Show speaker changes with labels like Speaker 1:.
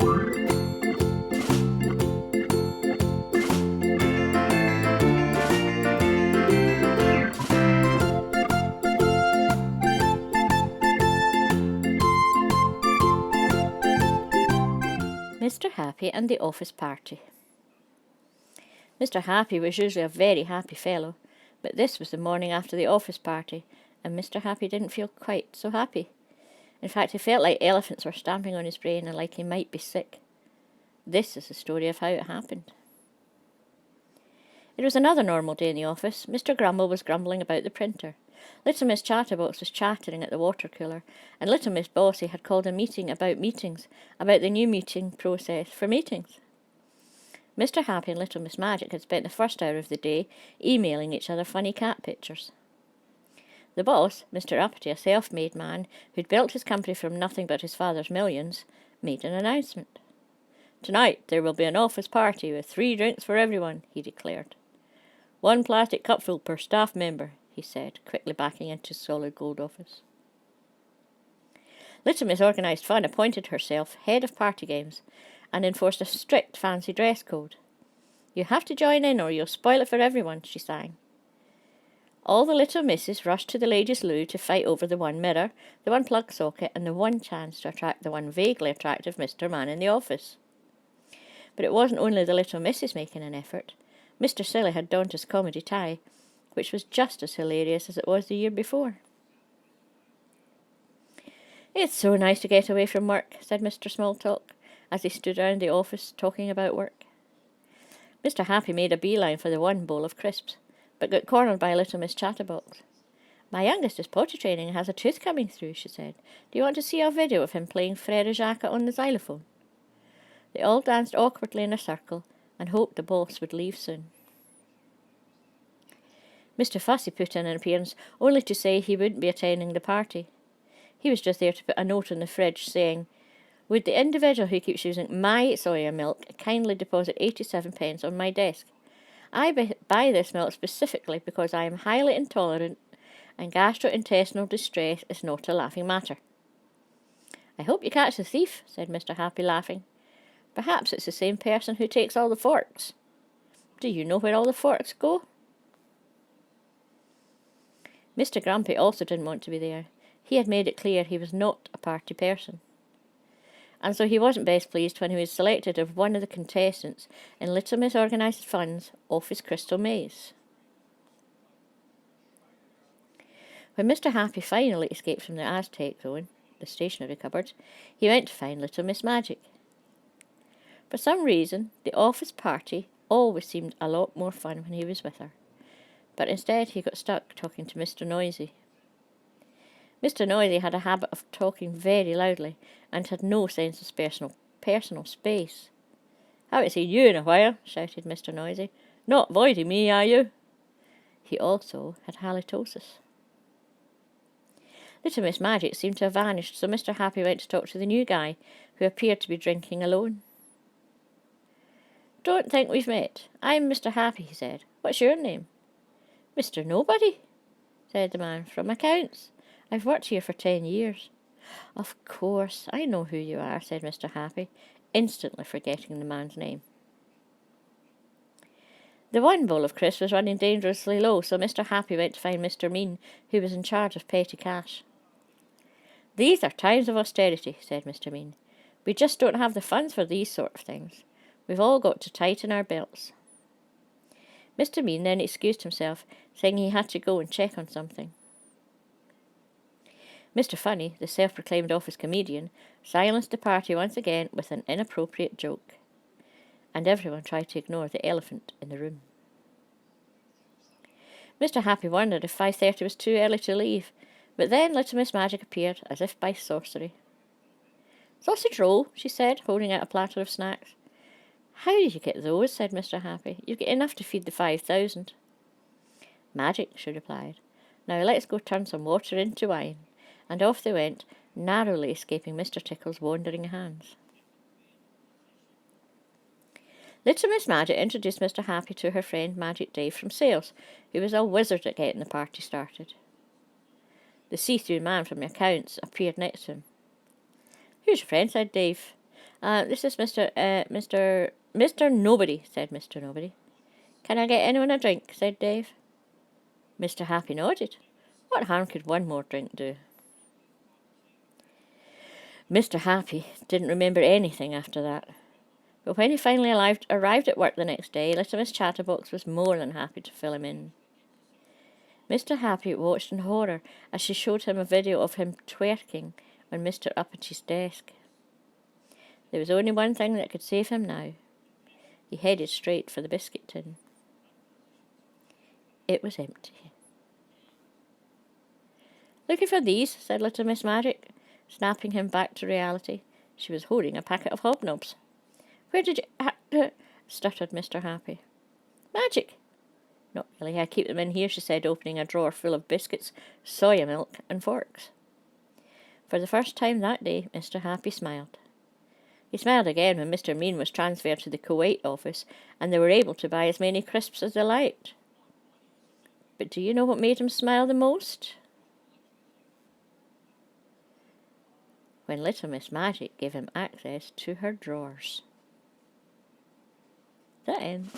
Speaker 1: Mr. Happy and the Office Party. Mr. Happy was usually a very happy fellow, but this was the morning after the office party, and Mr. Happy didn't feel quite so happy. In fact, he felt like elephants were stamping on his brain and like he might be sick. This is the story of how it happened. It was another normal day in the office. Mr. Grumble was grumbling about the printer. Little Miss Chatterbox was chattering at the water cooler, and Little Miss Bossy had called a meeting about meetings, about the new meeting process for meetings. Mr. Happy and Little Miss Magic had spent the first hour of the day emailing each other funny cat pictures. The boss, Mr. Uppity, a self-made man who'd built his company from nothing but his father's millions, made an announcement. "Tonight there will be an office party with 3 drinks for everyone," he declared. "1 plastic cupful per staff member," he said, quickly backing into his solid gold office. Little Miss Organised Fun appointed herself head of party games and enforced a strict fancy dress code. "You have to join in or you'll spoil it for everyone," she sang. All the little misses rushed to the ladies' loo to fight over the 1 mirror, the 1 plug socket, and the 1 chance to attract the 1 vaguely attractive Mr. Man in the office. But it wasn't only the little misses making an effort. Mr. Silly had donned his comedy tie, which was just as hilarious as it was the year before. "It's so nice to get away from work," said Mr. Smalltalk, as they stood round the office talking about work. Mr. Happy made a beeline for the 1 bowl of crisps, but got cornered by Little Miss Chatterbox. "My youngest is potty training and has a tooth coming through," she said. "Do you want to see a video of him playing Frere Jacques on the xylophone?" They all danced awkwardly in a circle and hoped the boss would leave soon. Mr. Fussy put in an appearance only to say he wouldn't be attending the party. He was just there to put a note on the fridge saying, "Would the individual who keeps using my soya milk kindly deposit 87 pence on my desk? I buy this milk specifically because I am highly intolerant and gastrointestinal distress is not a laughing matter." "I hope you catch the thief," said Mr. Happy, laughing. "Perhaps it's the same person who takes all the forks. Do you know where all the forks go?" Mr. Grumpy also didn't want to be there. He had made it clear he was not a party person. And so he wasn't best pleased when he was selected as one of the contestants in Little Miss Organised Fun's Office Crystal Maze. When Mr. Happy finally escaped from the Aztec Zone, the stationery cupboard, he went to find Little Miss Magic. For some reason, the office party always seemed a lot more fun when he was with her. But instead he got stuck talking to Mr. Noisy. Mr. Noisy had a habit of talking very loudly and had no sense of personal space. "Haven't seen you in a while," shouted Mr. Noisy. "Not avoiding me, are you?" He also had halitosis. Little Miss Magic seemed to have vanished, so Mr. Happy went to talk to the new guy, who appeared to be drinking alone. "Don't think we've met. I'm Mr. Happy," he said. "What's your name?" "Mr. Nobody," said the man. "From accounts. I've worked here for 10 years. "Of course, I know who you are," said Mr. Happy, instantly forgetting the man's name. The 1 bowl of crisps was running dangerously low, so Mr. Happy went to find Mr. Mean, who was in charge of petty cash. "These are times of austerity," said Mr. Mean. "We just don't have the funds for these sort of things. We've all got to tighten our belts." Mr. Mean then excused himself, saying he had to go and check on something. Mr. Funny, the self-proclaimed office comedian, silenced the party once again with an inappropriate joke, and everyone tried to ignore the elephant in the room. Mr. Happy wondered if 5:30 was too early to leave, but then Little Miss Magic appeared, as if by sorcery. "Sausage roll," she said, holding out a platter of snacks. "How did you get those?" said Mr. Happy. "You've got enough to feed the 5,000. "Magic," she replied. "Now let's go turn some water into wine." And off they went, narrowly escaping Mr. Tickle's wandering hands. Little Miss Magic introduced Mr. Happy to her friend Magic Dave from sales, who was a wizard at getting the party started. The see-through man from the accounts appeared next to him. "Who's your friend?" said Dave. This is Mr. Nobody, said Mr. Nobody. Can I get anyone a drink, said Dave. Mr. Happy nodded. What harm could one more drink do? Mr. Happy didn't remember anything after that. But when he finally arrived at work the next day, Little Miss Chatterbox was more than happy to fill him in. Mr. Happy watched in horror as she showed him a video of him twerking on Mr. Uppitch's desk. There was only one thing that could save him now. He headed straight for the biscuit tin. It was empty. Looking for these, said Little Miss Magic, snapping him back to reality. She was holding a packet of hobnobs. Where did you... stuttered Mr. Happy. Magic. Not really, I keep them in here, she said, opening a drawer full of biscuits, soya milk, and forks. For the first time that day, Mr. Happy smiled. He smiled again when Mr. Mean was transferred to the Kuwait office, and they were able to buy as many crisps as they liked. But do you know what made him smile the most? When Little Miss Magic gave him access to her drawers. That ends.